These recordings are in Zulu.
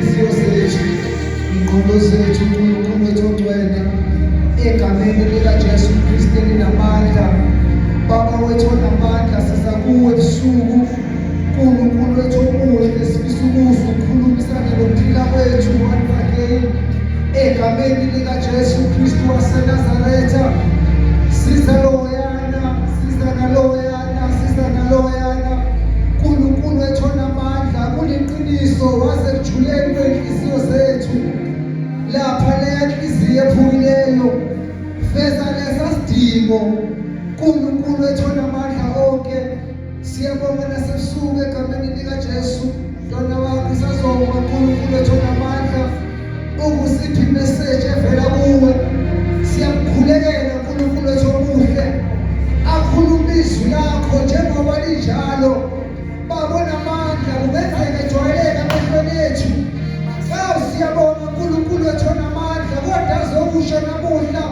inhliziyo zethu, ingqondo zethu uNkulunkulu wethu ogcwele, egameni likaJesu Kristu elinamandla. Baba wethu onamandla, siza kuwe ebusuku, uNkulunkulu wethu omuhle, sifisa ukuzwa ukukhulumisana nokuphila kwethu one-again, egameni likaJesu Kristu waseNazaretha. Siza loyana, siza naloyana, siza naloyana. uNkulunkulu wethu onamandla, kuliqiniso waze kujuleni kwenhliziyo zethu. Lapha leya nhliziyo ephukileyo, feza lesa sidingo. uNkulunkulu wethu onamandla onke, siyabonga nasebusuku egameni likaJesu, Mntwana wakho sazonga uNkulunkulu wethu onamandla, ukusipha imeseji evela kuwe. Siyakukhulekela uNkulunkulu wethu omuhle, akhuluma izwi lakho njengoba linjalo. Babona amandla kungenzeka ejwayeleke amehlweni ethu. Siyabonga uNkulunkulu wethu onamandla, kodwa azokusho namuhla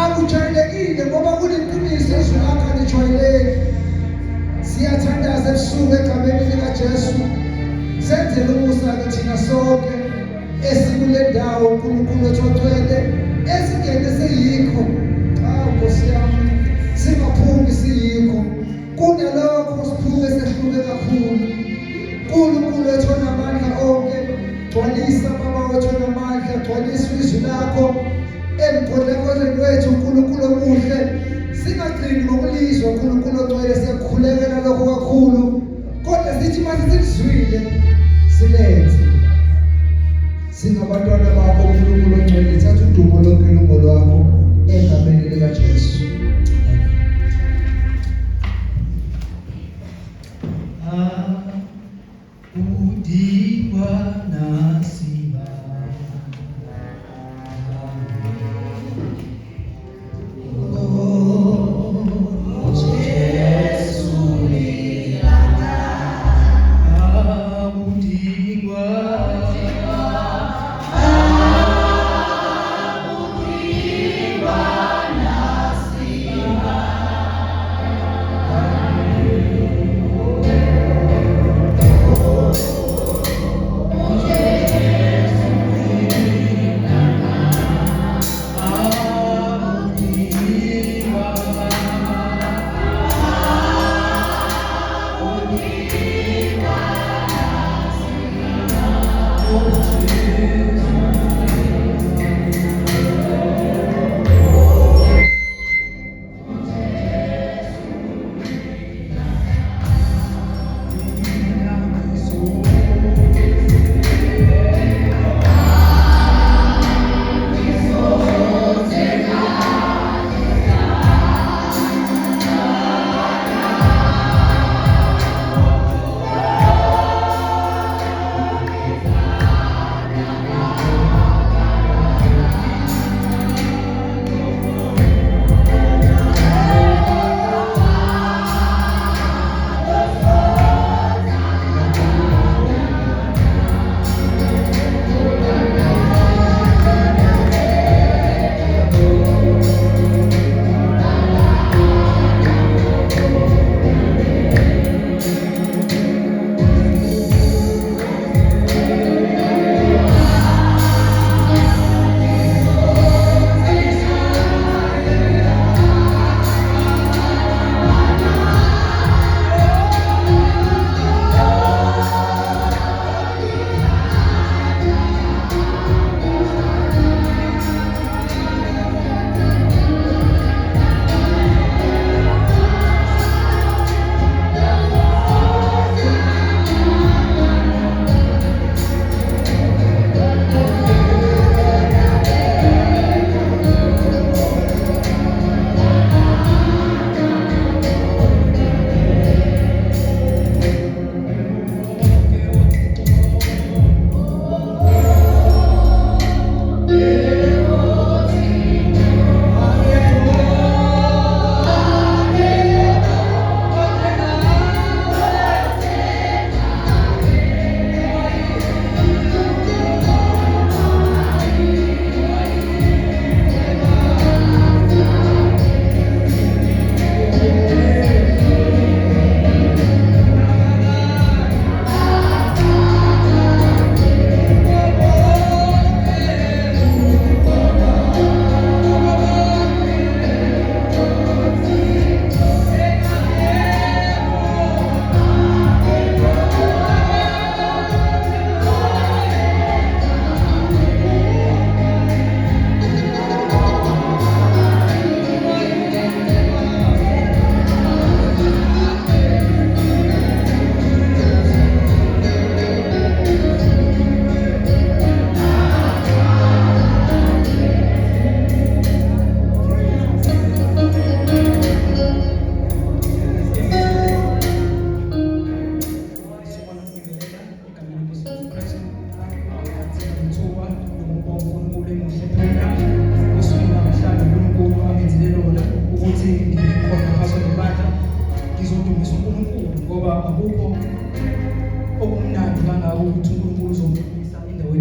akujwayelekile ngoba kuliqiniso izwi lakho alijwayeleki. Siyathandaza ebusuku egameni likaJesu, senzele umusa-ke thina sonke esikule ndawo uNkulunkulu wethu ogcwele, esingene siyikho. Nkosi yami, singaphumi siyikho, kunalokho siphume sehluke kakhulu. uNkulunkulu wethu onamandla onke, gcwalisa Baba wethu onamandla, gcwalisa izwi lakho emqondokozweni wethu uNkulunkulu omuhle. Singagcini ngokulizwa uNkulunkulu ogcwele, siyakukhulekela lokho kakhulu, kodwa sithi mase silizwile silenze. Singabantwana bakho uNkulunkulu ogcwele, thatha udumo lonke ilungo lwakho egameni likaJesu. Udikwa nasiba Jesu lilanga, udikwa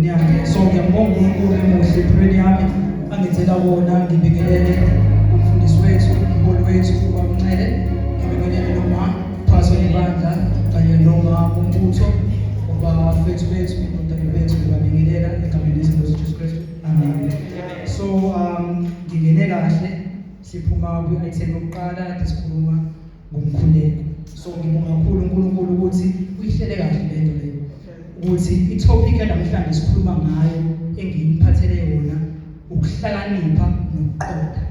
yakhe. So ngiyambonga uNkulunkulu emuhle empilweni yami angenzela wona. Ngibingelele umfundisi wethu, umholi wethu uBamncele, ngibingelele noma phaso ibandla kanye noma umbutho ubafethu bethu, indodana bethu, ngibabingelela egameni likaJesu Kristu. Amen. So ngingene kahle siphuma kwi-item yokuqala sikhuluma ngomkhuleko. So ngibonga kakhulu uNkulunkulu ukuthi uyihlele kahle lento leyo, ukuthi itopic namhlanje sikhuluma ngayo engiyiphathele yona ukuhlakanipha nokuqonda.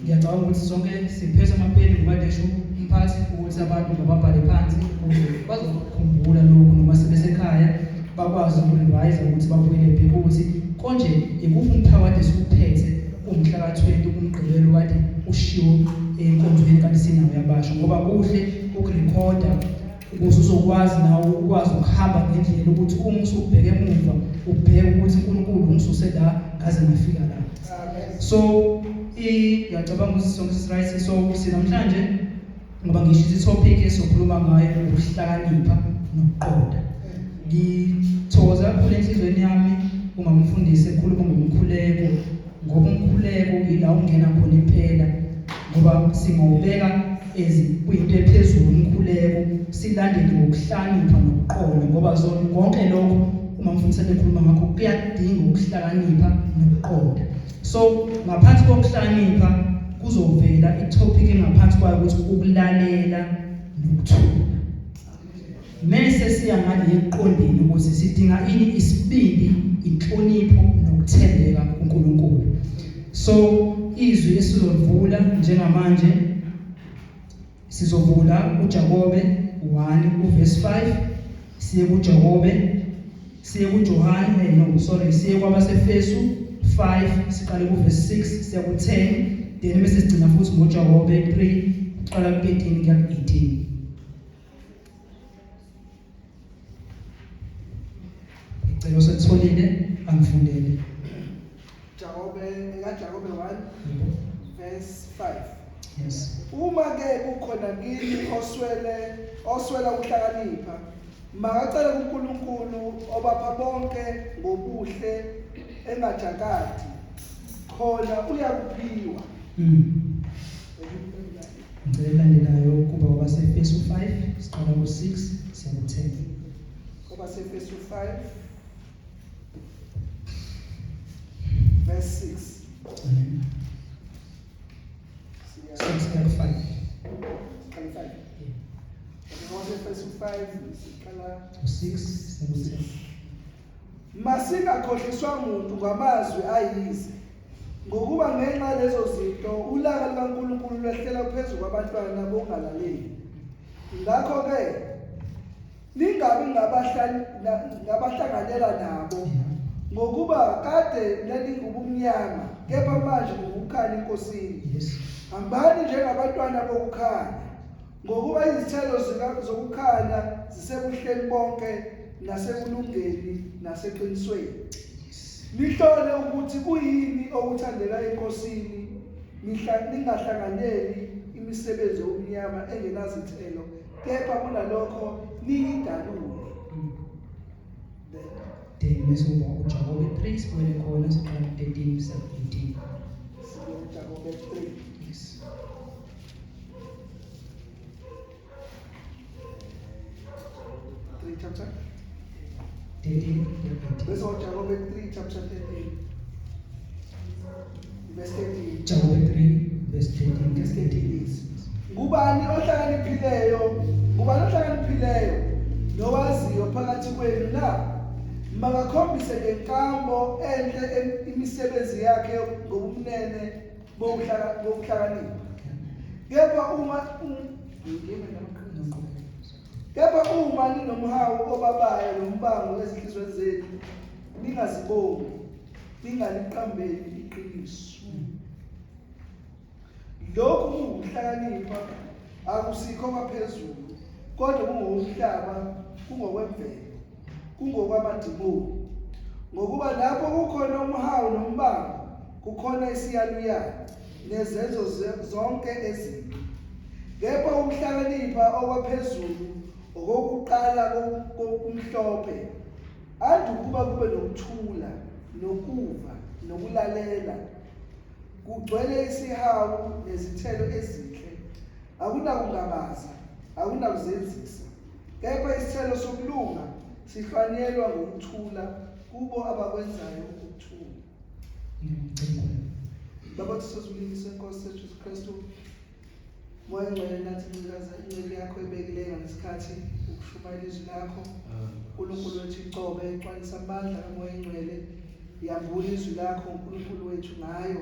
Ngiyacabanga ukuthi sonke siphethe amapeni ngoba lesho umphathi ukuthi abantu bababhale phansi ukuze bazokukhumbula lokhu noma sebesekhaya bakwazi ukurevise ukuthi babuyele bheke ukuthi konje ikuphi umphakathi esuphethe umhla ka-20 kumgqibelo kade ushiwo enkonzweni kanti sinawo yabasho, ngoba kuhle ukurekhoda ukuze uzokwazi nawe ukwazi ukuhamba ngendlela ukuthi uma usubheke emuva ubheke ukuthi uNkulunkulu ungisuse la ngaze ngafika la. So ngiyacabanga ukuthi sonke right. So sinamhlanje ngoba ngisho itopic esokhuluma ngayo ukuhlakanipha nokuqonda. Ngithokoza kakhulu enhlizweni yami uma umfundisi ekhuluma ngomkhuleko, ngoba umkhuleko ila ungena khona impela, ngoba singawubeka kuyinto ephezulu umkhuleko, silandele ngokuhlakanipha nokuqonda, ngoba konke lokho uma umfundisi ekhuluma ngakho kuyadinga ukuhlakanipha nokuqonda. So ngaphansi kokuhlakanipha kuzovela itopic engaphansi kwayo ukuthi ukulalela nokuthula. Mase siya ngale eqondeni ukuthi sidinga ini isibindi, inhlonipho nokuthembeka kuNkulunkulu. So izwi esizovula njengamanje sizovula uJakobe 1 uverse 5, siye kuJakobe, siye kuJohane siye kwabaseFesu 5, siqale kuverse 6 siya ku10, then bese sigcina futhi ngoJakobe 3 kuqala ku13 kuya ku18. Ngicela usitholile angifundele. Jakobe 1 verse 5. Yes. Uma ke kukhona kini oswela ukuhlakanipha, makacele kuNkulunkulu obapha bonke ngobuhle engajakati, khona uyakuphiwa. Ngicela landelayo kuba kwabaseFesu 5 siqala ku6 siya ku10. KwaMashu 5 verse 6. Amen. 6 to 5. 5. KwaMashu 5 siqala 6 siya ku10. Masingakhohliswa muntu ngamazwi ayize, ngokuba ngenxa lezo zinto ulaka lukaNkulunkulu lwehlela phezu kwabantwana bongalaleli. Ngakho ke ningabi ngabahlanganela nabo, ngokuba kade lalingubumnyama kepha manje ngukukhanya enkosini. Hambani njengabantwana bokukhanya, ngokuba izithelo zokukhanya zisebuhleni bonke nasekulungeni naseqinisweni. Nihlole ukuthi kuyini okuthandela enkosini, ningahlanganeli imisebenzi yobumnyama engenazithelo, kepha kunalokho niyidalule. Then bese uba uJakobe 3 sikwele khona siqala 13 siya 18. Jakobe 3. Yes. Chapter 13 Verse of Jakobe 3, chapter 13. Verse 13. Jakobe 3 verse 13 Verse 13 is. Ngubani ohlakaniphileyo nowaziyo phakathi kwenu na? Makakhombise ngenkambo enhle imisebenzi yakhe ngobumnene bokuhlakanipha. Kepha uma ninomhawu obabayo nombango ezinhlizweni zenu, ningazibongi, ninganiqambeli iqiniso. Lokhu ukuhlakanipha akusikho kwaphezulu, kodwa kungomhlaba, kungokwemvelo, kungokwamadimoni. Ngokuba lapho kukhona umhawu nombango, kukhona isiyaluyalu nezenzo zonke ezimbi. Kepha ukuhlakanipha okwaphezulu okokuqala kokumhlophe ande ukuba kube nokuthula nokuva nokulalela kugcwele isihawu nezithelo ezinhle akunakungabaza akunakuzenzisa kepha isithelo sokulunga sihlwanyelwa ngokuthula kubo abakwenzayo ukuthula. Baba sisazulile senkosi sethu Jesu Kristu moya ngcwele nathi ncikaza incele yakho ebekileyo ngesikhathi ukushumayela izwi lakho uNkulunkulu wethu icobe ixwayisa amandla kamoya ngcwele yambula izwi lakho uNkulunkulu wethu ngayo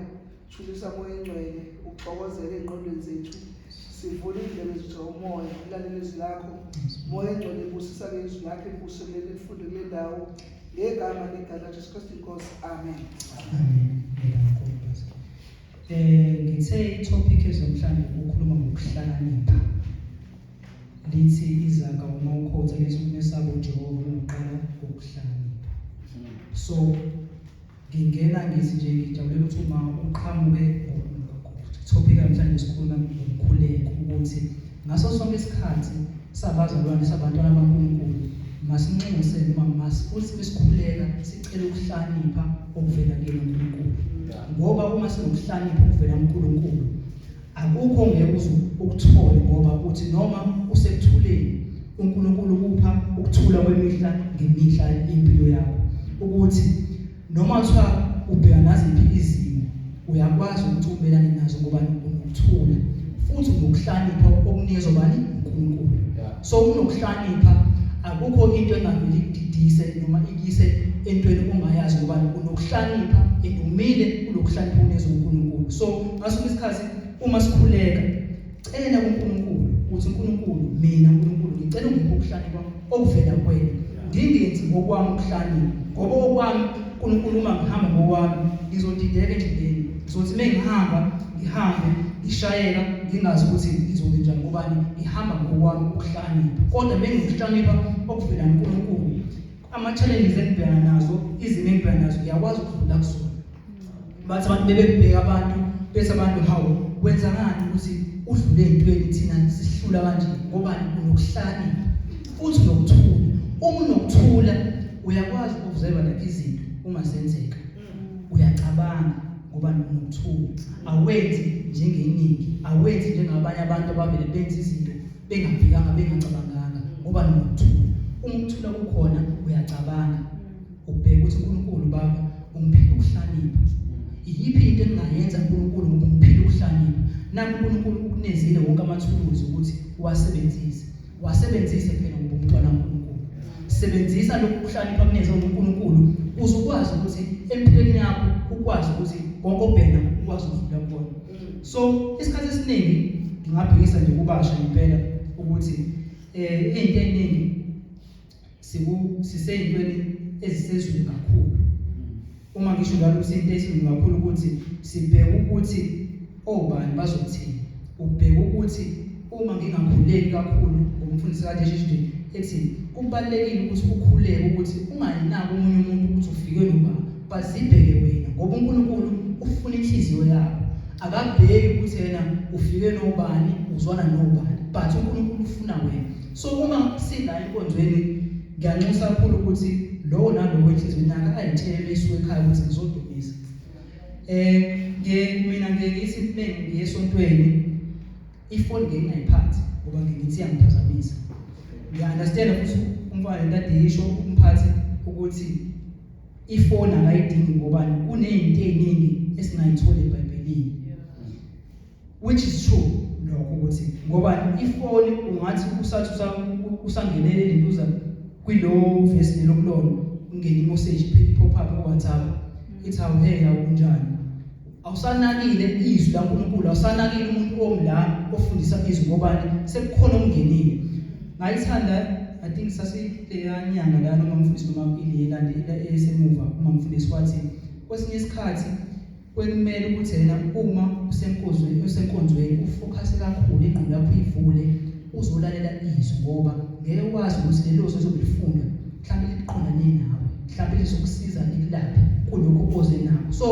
thulisa moya ngcwele uxokozele engqondweni zethu sivule indlebe zethu umoya ulalela izwi lakho moya ngcwele busisa ke izwi lakho impuselele lifunde kule ndawo ngegama likaJesu Jesu Kristu inkosi amen. Ngithe itopic ezomhlanje ukukhuluma ngokuhlakanipha. Lithi izaga uma ukhotha lithi umesaba uJehova uqala ukuhlakanipha. So ngingena ngithi nje ngijabulela ukuthi uma uqhamuke itopic namhlanje sikhuluma ngokukhuleka ukuthi ngaso sonke isikhathi sabazalwane sabantwana baNkulunkulu masinxuse noma masifuthi besikhuleka sicela ukuhlakanipha okuvela kuNkulunkulu. Ngoba uma sinokuhlakanipha okuvela kuNkulunkulu akukho ongeke ukuthole ngoba uthi noma usekuthuleni uNkulunkulu kupha ukuthula kwemihla ngemihla impilo yakho ukuthi noma kuthiwa ubheka naziphi izimo uyakwazi ukucumelana nazo ngoba unokuthula futhi unokuhlakanipha okunikezwa bani uNkulunkulu. So unokuhlakanipha akukho into engaveli ikudidise noma ikise entweni ongayazi ngoba unokuhlakanipha umile kulokuhlakanipha unikezwa uNkulunkulu. So ngaso isikhathi uma sikhuleka cela kuNkulunkulu ukuthi uNkulunkulu mina uNkulunkulu ngicela ungiphe ukuhlakanipha okuvela kuwena ngingenzi ngokwami ukuhlakanipha ngoba okwami uNkulunkulu uma ngihamba ngokwami ngizodideka endleleni ngizothi mengihamba ngihambe ngishayeka ngingazi ukuthi ngizokwenza ngoba ngihamba ngokwami ukuhlakanipha kodwa mengikuhlakanipha okuvela kuNkulunkulu ama-challenges engibhekana nazo izimo engibhekana nazo ngiyakwazi ukudlula kusona. Bathi abantu bebebheka abantu bethi abantu hawu kwenzakani ukuthi udlule ey'ntweni thina sihlula kanje ngoba unokuhlakanipha futhi unokuthula. Uma unokuthula uyakwazi ukuzeba lapha izinto uma senzeka uyacabanga ngoba unokuthula awenzi njengeningi awenzi njengabanye abantu abavele benza izinto bengabhekanga bengacabanganga ngoba unokuthula. Uma ukuthula kukhona uyacabanga ubheka ukuthi uNkulunkulu Baba ungiphile ukuhlakanipha iyiphi into engingayenza uNkulunkulu ngoba ungiphile ukuhlakanipha nami uNkulunkulu ukunezile wonke amathuluzi ukuthi wasebenzise phela ngoba umntwana kaNkulunkulu sebenzisa lokhu ukuhlakanipha kunezwe uNkulunkulu uzokwazi ukuthi empilweni yakho ukwazi ukuthi konke obheka ukwazi ukudlula kubona. So isikhathi esiningi ngingabhekisa nje kubasha impela ukuthi into eningi siseyintweni ezisezweni kakhulu. Uma ngisho njalo isinto esizweni kakhulu ukuthi sibheke ukuthi obani bazothini. Ubheke ukuthi uma ngingakhuleki kakhulu ngomfundisi kade nje ethi kubalekile ukuthi ukhuleke ukuthi ungayinaki omunye umuntu ukuthi ufike noma bazibheke wena ngoba uNkulunkulu ufuna inhliziyo yakho. Akabheki ukuthi yena ufike nobani uzwana nobani but uNkulunkulu ufuna wena. So uma sila enkonzweni ngiyanxusa kakhulu ukuthi lowo nalowo enhlizweni yakhe ayitshele isuke ekhaya ukuthi ngizodumisa. Mina ngithi ngiye esontweni ifoni ngingayiphathi ngoba ngithi yangiphazamisa. Ngiya-understand ukuthi umfana lentade yisho umphathi ukuthi ifoni akayidingi ngoba kunezinto eziningi esingayithola eBhayibhelini. Which is true lokho ukuthi ngoba ifoni ungathi usathi usangenele izinto kwilo verse lelokulona ungena i-message pop up ku-WhatsApp ithi hawu hey awunjani awusanakile izwi laNkulunkulu awusanakile umuntu omla ofundisa izwi ngobani sekukhona okungenile. Ngayithanda I think sasile nyanga la noma umfundisi noma ilandela esemuva uma umfundisi wathi kwesinye isikhathi kwekumele ukuthi yena uma usenkonzweni ufocus kakhulu ingqondo yakho ivule uzolalela izwi ngoba ngeke wazi ukuthi lelo zwi ozokulifunda mhlawumbe liqondane nawe mhlawumbe lizokusiza likulaphe kulokho oze nakho. So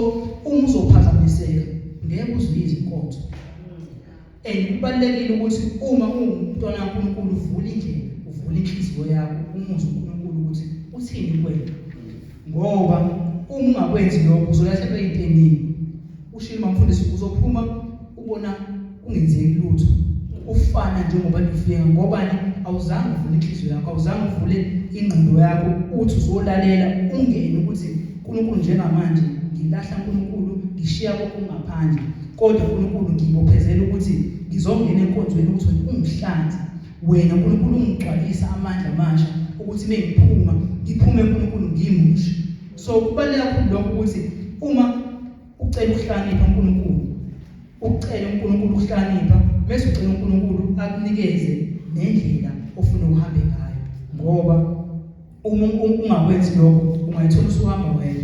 uma uzophazamiseka ngeke uzwe izinkonzo. Kubalulekile ukuthi uma uwumntwana kaNkulunkulu uvule indlela uvule inhliziyo yakho umuzwe uNkulunkulu ukuthi uthini kuwena. Ngoba uma ungakwenzi lokho uzolahlekelwa into eningi. Ushilo mfundisi uzophuma ubona kungenzeki lutho. Ufana njengoba ufika ngobani awuzange uvule inhliziyo yakho, awuzange uvule ingqondo yakho uthi uzolalela ungene ukuthi uNkulunkulu njengamanje ngilahla uNkulunkulu ngishiya kokungaphandle. Kodwa uNkulunkulu ngibophezela ukuthi ngizongena enkonzweni ukuthi ungihlanze. Wena uNkulunkulu ungigcwalisa amandla amasha ukuthi mengiphuma ngiphume uNkulunkulu ngimusha. So kubaleka kakhulu lokho ukuthi uma ucela ukuhlakanipha uNkulunkulu, ucela uNkulunkulu ukuhlakanipha, bese ucela uNkulunkulu akunikeze nendlela ofuna ukuhambe ngayo. Ngoba uma ungakwenzi lokho ungayithola usuhamba wedwa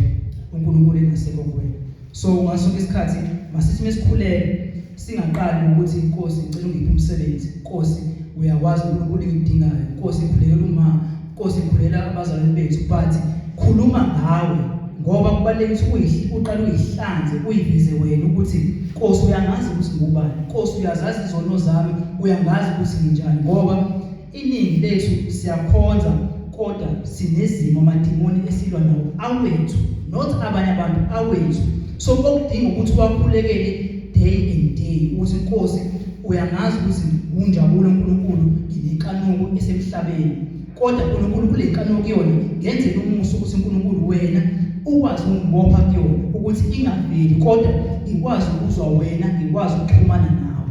uNkulunkulu engasekho kuwena. So ngasoke isikhathi masithi mesikhuleke singaqali ukuthi Nkosi ngicela ungiphe umsebenzi, Nkosi uyakwazi uNkulunkulu engidingayo, Nkosi ngikhulekela uma, Nkosi ngikhulela abazalwane bethu, but khuluma ngawe. Ngoba kubalulekile ukuthi uqale uyihlanze, uyiveze wena ukuthi Nkosi uyangazi ukuthi ngubani, Nkosi uyazazi izono zami, uyangazi ukuthi nginjani. Ngoba iningi lethu siyakhonza kodwa sinezimo amadimoni esilwa nawo awethu, not abanye abantu awethu. So okudinga ukuthi wakhulekele day and day ukuthi Nkosi uyangazi ukuthi unjabulo uNkulunkulu nginenkanuko esemhlabeni. Kodwa uNkulunkulu kule nkanuko kuyona ngenzela umuso ukuthi uNkulunkulu wena ukwazi ukungibopha kuyona ukuthi ingaveli kodwa ngikwazi ukuzwa wena, ngikwazi ukuxhumana nawe.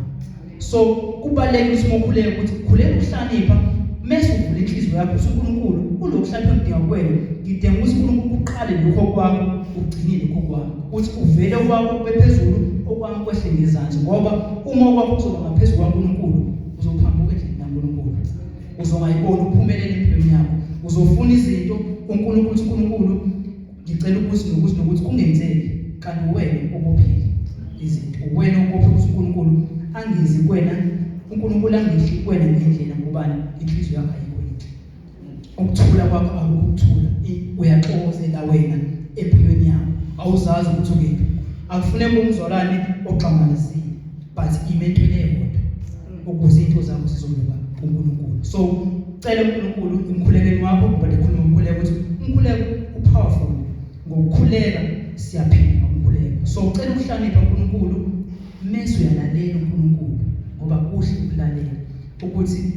So kubalulekile ukuthi mokhuleka ukuthi khuleka ukuhlakanipha mase uvule inhliziyo yakho ukuthi uNkulunkulu kulokuhlakanipha ngidinga kuwena, ngidinga ukuthi uNkulunkulu uqale lokho kwakho ugcine lokho kwakho, ukuthi uvele kwakho kube phezulu okwami kwehle ngezansi. Ngoba uma kwakho kuzoba ngaphezulu kwaNkulunkulu uzophambuka endlini kaNkulunkulu, uzongayibona uphumelele empilweni yakho, uzofuna izinto uNkulunkulu uthi uNkulunkulu ngicela ukuthi nokuthi kungenzeki, kanti wena obophile izinto, wena obophe ukuthi uNkulunkulu angezi kuwena, uNkulunkulu angehli kuwena ngendlela ngobani inhliziyo yakho ayikho yinhle. Ukuthula kwakho akukuthula, uyaxokozela wena empilweni yakho, awuzazi ukuthi ukephi. Akufuneki umzalwane oxamalazile, but imentele yodwa ukuze into zakho zizoluka uNkulunkulu. So cela uNkulunkulu emkhulekweni wakho, but ekhuluma umkhuleko ukuthi umkhuleko upowerful. Ngokukhuleka siyaphila ngokukhuleka. So ucela ukuhlakanipha uNkulunkulu mase uyalalela uNkulunkulu, ngoba kuhle ukulalela ukuthi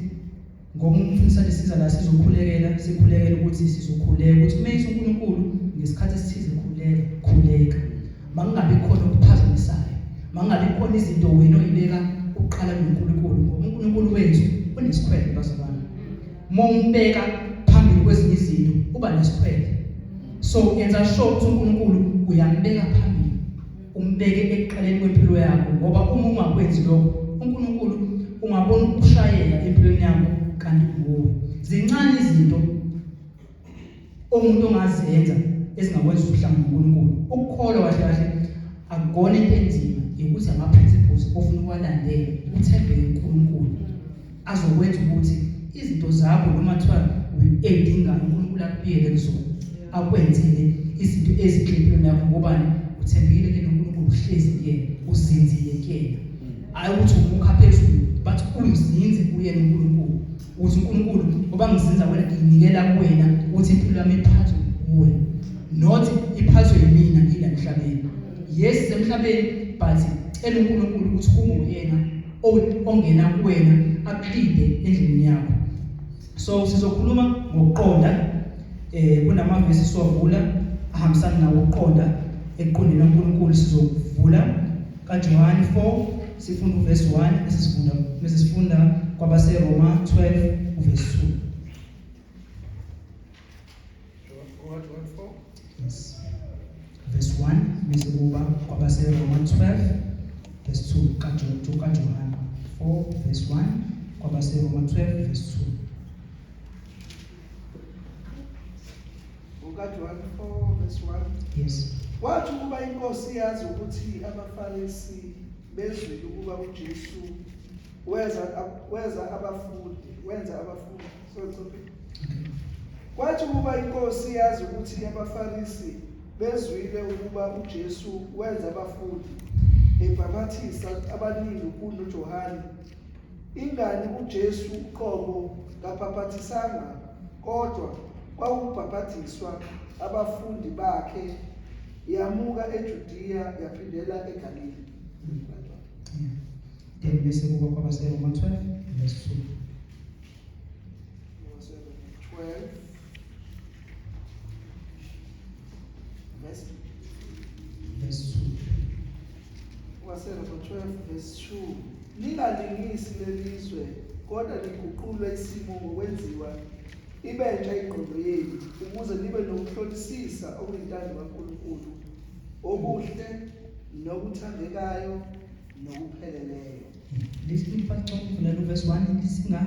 ngoba umfundisi lesiza la sizokhulekela, sikhulekela ukuthi sizokhuleka ukuthi mase uNkulunkulu ngesikhathi esithize khuleka. Mangabe khona okuphazamisayo, mangabe khona izinto wena oyibeka uqala noNkulunkulu, ngoba uNkulunkulu wethu unesikhwele bazalwane. Umbeka phambili kwezinye izinto uba nesikhwele. So yenza sure ukuthi uNkulunkulu uyambeka phambili, umbeke ekuqaleni kwempilo yakho. Ngoba uma ungakwenzi lokho uNkulunkulu ungabona ukushayela empilweni yakho kanti nguwe. Zincane izinto umuntu ongazenza ezingakwenza ukuhlangana noNkulunkulu. Ukukholwa kahle kahle akukona into enzima, ukuthi ama-principles ofuna ukuwalandela, uthembeke uNkulunkulu azokwenza ukuthi izinto zakho noma kuthiwa uyedingayo uNkulunkulu akubiyele kuzona, akwenzele izinto ezinhle empilweni yakho. Ngobani? Uthembekile kuyena uNkulunkulu, uhlezi kuyena, uzinzile kuyena. Hayi ukuthi umukha phezulu, but uyizinze kuyena uNkulunkulu, ukuthi uNkulunkulu ngoba ngizinza wena nginikela kuwena ukuthi impilo yami iphathwe kuwe, not iphathwe yimina ngila emhlabeni. Yes semhlabeni, but cela uNkulunkulu ukuthi kube uyena ongena kuwena akulinde endlini yakho. So sizokhuluma ngokuqonda, kunamavesi siwavula ahambisana nawo ukuqonda eqondeni kaNkulunkulu. Sizovula kaJohane 4 sifunda uverse 1 bese sifunda kwabaseRoma 12 uverse 2. What 4? Yes. Verse 1 bese kuba kwabaseRoma 12 verse 2 kaJohane 4 verse 1 kwabaseRoma 12 verse 2. UkaJohane 4 verse 1. Yes. Wathi ukuba inkosi yazi ukuthi abaFarisi bezwile ukuba uJesu wenza abafundi. Kwathi ukuba inkosi yazi ukuthi abaFarisi bezwile ukuba uJesu wenza abafundi, ebhaphathisa abaningi kunoJohane, ingani uJesu uqobo kabhaphathisanga, kodwa kwakubhabhadiswa abafundi bakhe yamuka eJudiya yaphindela eGalile. Then bese kuba kwabaseRoma 12 verse 2. Verse 12 verse Verse 2. waseRoma 12 verse 2. Ningalingisi lelizwe kodwa liguqulwe isimo ngokwenziwa ibentsha ingqondo yenu ukuze nibe nokuhlolisisa okuyintando kaNkulunkulu okuhle nokuthandekayo nokupheleleyo. Listen, verse 1, lisinga